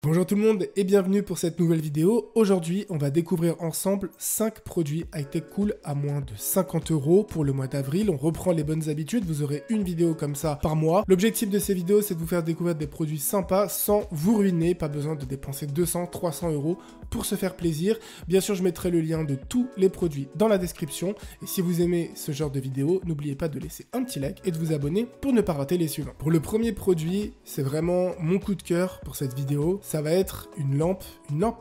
Bonjour tout le monde et bienvenue pour cette nouvelle vidéo. Aujourd'hui, on va découvrir ensemble 5 produits high-tech cool à moins de 50 € pour le mois d'avril. On reprend les bonnes habitudes, vous aurez une vidéo comme ça par mois. L'objectif de ces vidéos, c'est de vous faire découvrir des produits sympas sans vous ruiner. Pas besoin de dépenser 200, 300 € pour se faire plaisir. Bien sûr, je mettrai le lien de tous les produits dans la description. Et si vous aimez ce genre de vidéo, n'oubliez pas de laisser un petit like et de vous abonner pour ne pas rater les suivants. Pour le premier produit, c'est vraiment mon coup de cœur pour cette vidéo. Ça va être une lampe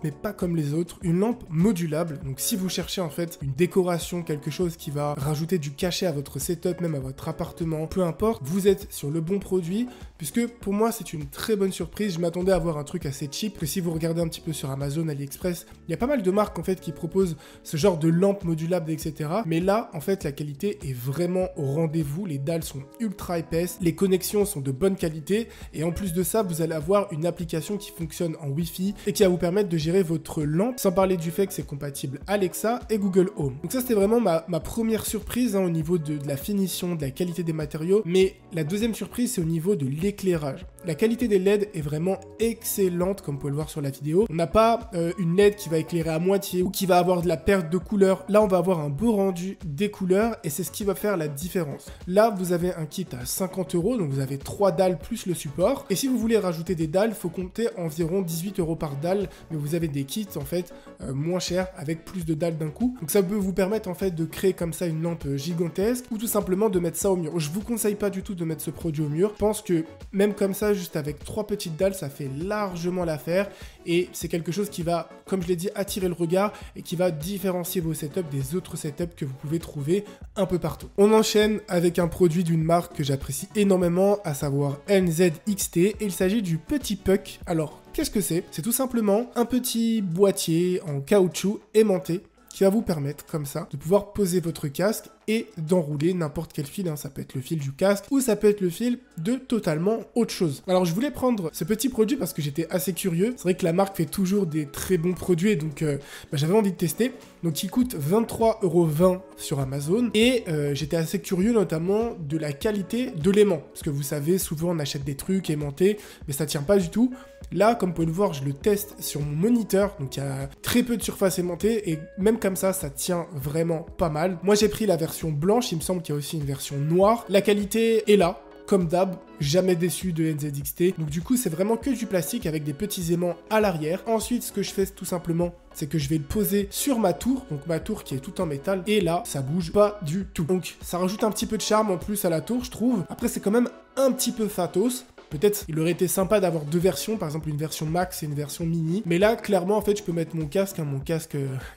mais pas comme les autres, une lampe modulable. Donc si vous cherchez en fait une décoration, quelque chose qui va rajouter du cachet à votre setup, même à votre appartement, peu importe, vous êtes sur le bon produit, puisque pour moi c'est une très bonne surprise. Je m'attendais à avoir un truc assez cheap, que si vous regardez un petit peu sur Amazon, AliExpress, il y a pas mal de marques en fait qui proposent ce genre de lampe modulable, etc. Mais là, en fait, la qualité est vraiment au rendez-vous. Les dalles sont ultra épaisses, les connexions sont de bonne qualité, et en plus de ça, vous allez avoir une application qui fonctionne en Wi-Fi et qui va vous permettre de gérer votre lampe, sans parler du fait que c'est compatible Alexa et Google Home. Donc ça, c'était vraiment ma première surprise au niveau de la finition, de la qualité des matériaux. Mais la deuxième surprise, c'est au niveau de l'éclairage. La qualité des LED est vraiment excellente, comme vous pouvez le voir sur la vidéo. On n'a pas une LED qui va éclairer à moitié ou qui va avoir de la perte de couleur. Là, on va avoir un beau rendu des couleurs et c'est ce qui va faire la différence. Là, vous avez un kit à 50 €, donc vous avez 3 dalles plus le support. Et si vous voulez rajouter des dalles, il faut compter environ 18 € par dalle, mais vous avez des kits en fait moins chers avec plus de dalles d'un coup. Donc ça peut vous permettre en fait de créer comme ça une lampe gigantesque ou tout simplement de mettre ça au mur. Je vous conseille pas du tout de mettre ce produit au mur. Je pense que même comme ça, juste avec 3 petites dalles, ça fait largement l'affaire et c'est quelque chose qui va, comme je l'ai dit, attirer le regard et qui va différencier vos setups des autres setups que vous pouvez trouver un peu partout. On enchaîne avec un produit d'une marque que j'apprécie énormément, à savoir NZXT, et il s'agit du Petit Puck. Alors, qu'est-ce que c'est? C'est tout simplement un petit boîtier en caoutchouc aimanté qui va vous permettre, comme ça, de pouvoir poser votre casque et d'enrouler n'importe quel fil. Ça peut être le fil du casque ou ça peut être le fil de totalement autre chose. Alors, je voulais prendre ce petit produit parce que j'étais assez curieux. C'est vrai que la marque fait toujours des très bons produits et donc j'avais envie de tester. Donc, il coûte 23,20 € sur Amazon et j'étais assez curieux notamment de la qualité de l'aimant. Parce que vous savez, souvent on achète des trucs aimantés, mais ça tient pas du tout. Là, comme vous pouvez le voir, je le teste sur mon moniteur, donc il y a très peu de surface aimantée, et même comme ça tient vraiment pas mal. Moi, j'ai pris la version blanche, il me semble qu'il y a aussi une version noire. La qualité est là, comme d'hab, jamais déçu de NZXT. Donc du coup, c'est vraiment que du plastique avec des petits aimants à l'arrière. Ensuite, ce que je fais tout simplement, c'est que je vais le poser sur ma tour, donc ma tour qui est tout en métal, et là, ça bouge pas du tout. Donc ça rajoute un petit peu de charme en plus à la tour, je trouve. Après, c'est quand même un petit peu fatos. Peut-être il aurait été sympa d'avoir deux versions, par exemple une version max et une version mini. Mais là, clairement, en fait, je peux mettre mon casque,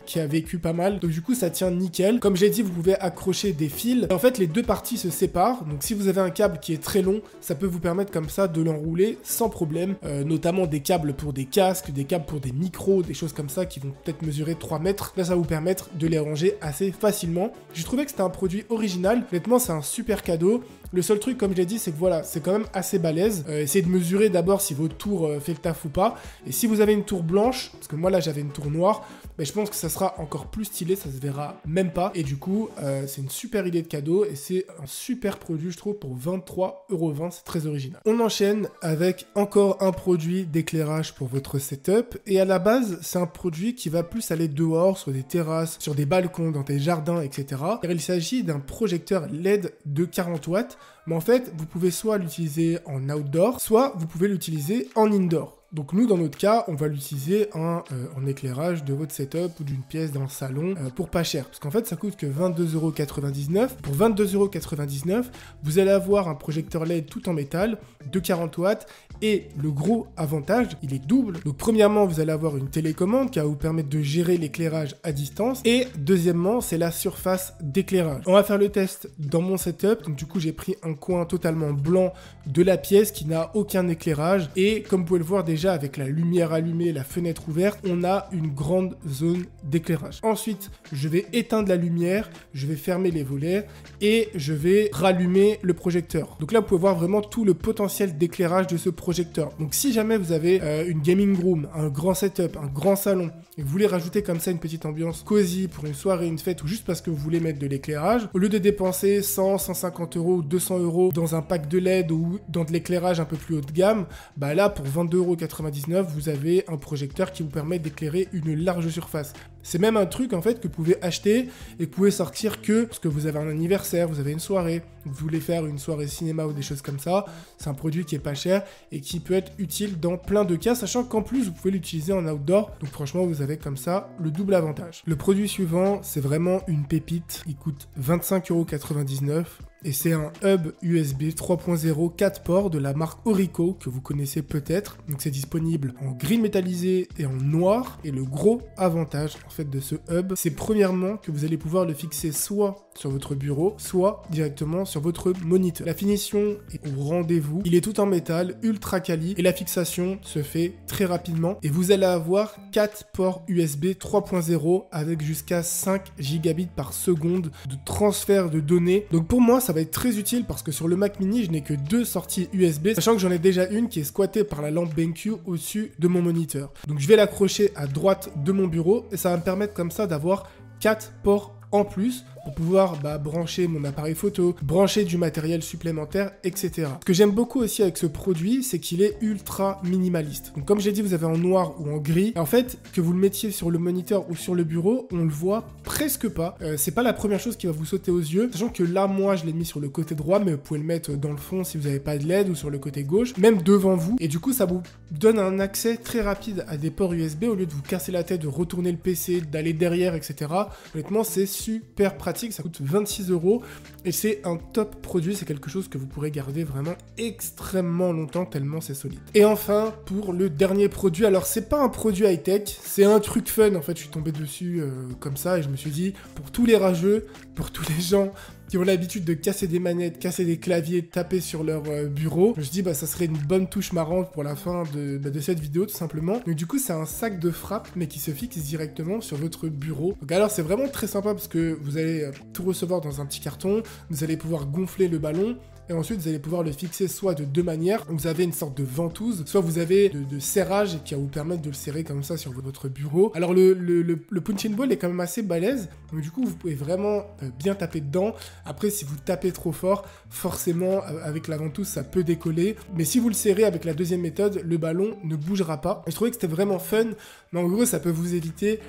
qui a vécu pas mal. Donc du coup, ça tient nickel. Comme j'ai dit, vous pouvez accrocher des fils. Et en fait, les deux parties se séparent. Donc si vous avez un câble qui est très long, ça peut vous permettre comme ça de l'enrouler sans problème. Notamment des câbles pour des casques, des câbles pour des micros, des choses comme ça qui vont peut-être mesurer 3 mètres. Là, ça va vous permettre de les ranger assez facilement. J'ai trouvé que c'était un produit original. Honnêtement, c'est un super cadeau. Le seul truc, comme je l'ai dit, c'est que voilà, c'est quand même assez balèze. Essayez de mesurer d'abord si votre tour fait le taf ou pas. Et si vous avez une tour blanche, parce que moi là j'avais une tour noire, mais je pense que ça sera encore plus stylé, ça se verra même pas. Et du coup, c'est une super idée de cadeau et c'est un super produit, je trouve, pour 23,20 €. C'est très original. On enchaîne avec encore un produit d'éclairage pour votre setup. Et à la base, c'est un produit qui va plus aller dehors, sur des terrasses, sur des balcons, dans des jardins, etc. Car il s'agit d'un projecteur LED de 40 watts. Mais en fait, vous pouvez soit l'utiliser en outdoor, soit vous pouvez l'utiliser en indoor. Donc nous, dans notre cas, on va l'utiliser en éclairage de votre setup ou d'une pièce dans le salon pour pas cher. Parce qu'en fait, ça coûte que 22,99 €. Pour 22,99 €, vous allez avoir un projecteur LED tout en métal de 40 watts. Et le gros avantage, il est double. Donc premièrement, vous allez avoir une télécommande qui va vous permettre de gérer l'éclairage à distance. Et deuxièmement, c'est la surface d'éclairage. On va faire le test dans mon setup. Donc du coup, j'ai pris un coin totalement blanc de la pièce qui n'a aucun éclairage. Et comme vous pouvez le voir déjà, avec la lumière allumée, la fenêtre ouverte, on a une grande zone d'éclairage. Ensuite, je vais éteindre la lumière, je vais fermer les volets et je vais rallumer le projecteur. Donc là, vous pouvez voir vraiment tout le potentiel d'éclairage de ce projecteur. Donc si jamais vous avez une gaming room, un grand setup, un grand salon, et que vous voulez rajouter comme ça une petite ambiance cosy pour une soirée, une fête, ou juste parce que vous voulez mettre de l'éclairage, au lieu de dépenser 100, 150 € ou 200 € dans un pack de LED ou dans de l'éclairage un peu plus haut de gamme, bah là, pour 22,99 €, vous avez un projecteur qui vous permet d'éclairer une large surface. C'est même un truc en fait que vous pouvez acheter et que vous pouvez sortir que parce que vous avez un anniversaire, vous avez une soirée, vous voulez faire une soirée cinéma ou des choses comme ça. C'est un produit qui est pas cher et qui peut être utile dans plein de cas, sachant qu'en plus vous pouvez l'utiliser en outdoor. Donc franchement, vous avez comme ça le double avantage. Le produit suivant, c'est vraiment une pépite. Il coûte 25,99 € et c'est un hub USB 3.0 4 ports de la marque Orico que vous connaissez peut-être. Donc c'est disponible en gris métallisé et en noir. Et le gros avantage en fait de ce hub, c'est premièrement que vous allez pouvoir le fixer soit sur votre bureau, soit directement sur votre moniteur. La finition est au rendez-vous. Il est tout en métal, ultra quali et la fixation se fait très rapidement. Et vous allez avoir 4 ports USB 3.0 avec jusqu'à 5 gigabits par seconde de transfert de données. Donc pour moi, ça va être très utile parce que sur le Mac Mini, je n'ai que 2 sorties USB, sachant que j'en ai déjà une qui est squattée par la lampe BenQ au-dessus de mon moniteur. Donc je vais l'accrocher à droite de mon bureau et ça va me permettre comme ça d'avoir 4 ports en plus pour pouvoir brancher mon appareil photo, brancher du matériel supplémentaire, etc. Ce que j'aime beaucoup aussi avec ce produit, c'est qu'il est ultra minimaliste. Donc comme j'ai dit, vous avez en noir ou en gris. En fait, que vous le mettiez sur le moniteur ou sur le bureau, on le voit presque pas. C'est pas la première chose qui va vous sauter aux yeux. Sachant que là, moi, je l'ai mis sur le côté droit, mais vous pouvez le mettre dans le fond si vous n'avez pas de LED ou sur le côté gauche, même devant vous. Et du coup, ça vous donne un accès très rapide à des ports USB au lieu de vous casser la tête, de retourner le PC, d'aller derrière, etc. Honnêtement, c'est super pratique. Ça coûte 26 € et c'est un top produit. C'est quelque chose que vous pourrez garder vraiment extrêmement longtemps tellement c'est solide. Et enfin, pour le dernier produit, alors c'est pas un produit high-tech, c'est un truc fun. En fait, je suis tombé dessus comme ça et je me suis dit, pour tous les rageux, pour tous les gens qui ont l'habitude de casser des manettes, casser des claviers, taper sur leur bureau. Je me suis dit, ça serait une bonne touche marrante pour la fin de cette vidéo, tout simplement. Donc du coup, c'est un sac de frappe, mais qui se fixe directement sur votre bureau. Donc alors, c'est vraiment très sympa parce que vous allez tout recevoir dans un petit carton, vous allez pouvoir gonfler le ballon, et ensuite vous allez pouvoir le fixer soit de deux manières. Vous avez une sorte de ventouse, soit vous avez de serrage qui va vous permettre de le serrer comme ça sur votre bureau. Alors le punching ball est quand même assez balèze, donc du coup vous pouvez vraiment bien taper dedans. Après, si vous tapez trop fort, forcément avec la ventouse ça peut décoller, mais si vous le serrez avec la deuxième méthode, le ballon ne bougera pas. Et je trouvais que c'était vraiment fun, mais en gros ça peut vous éviter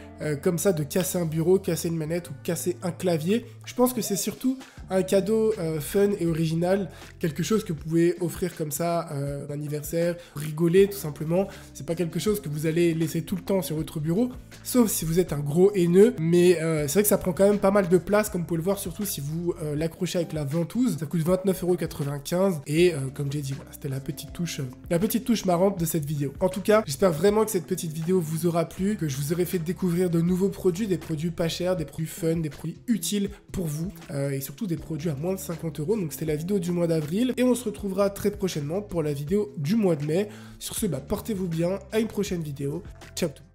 comme ça de casser un bureau, casser une manette ou casser un clavier. Je pense que c'est surtout un cadeau fun et original, quelque chose que vous pouvez offrir comme ça, un anniversaire, rigoler tout simplement. C'est pas quelque chose que vous allez laisser tout le temps sur votre bureau, sauf si vous êtes un gros haineux, mais c'est vrai que ça prend quand même pas mal de place, comme vous pouvez le voir, surtout si vous l'accrochez avec la ventouse. Ça coûte 29,95 € et comme j'ai dit, voilà, c'était la petite touche marrante de cette vidéo. En tout cas, j'espère vraiment que cette petite vidéo vous aura plu, que je vous aurai fait découvrir de nouveaux produits, des produits pas chers, des produits fun, des produits utiles pour vous, et surtout des produits à moins de 50 €. Donc c'était la vidéo du mois d'avril et on se retrouvera très prochainement pour la vidéo du mois de mai. Sur ce, portez-vous bien, à une prochaine vidéo. Ciao tout le monde.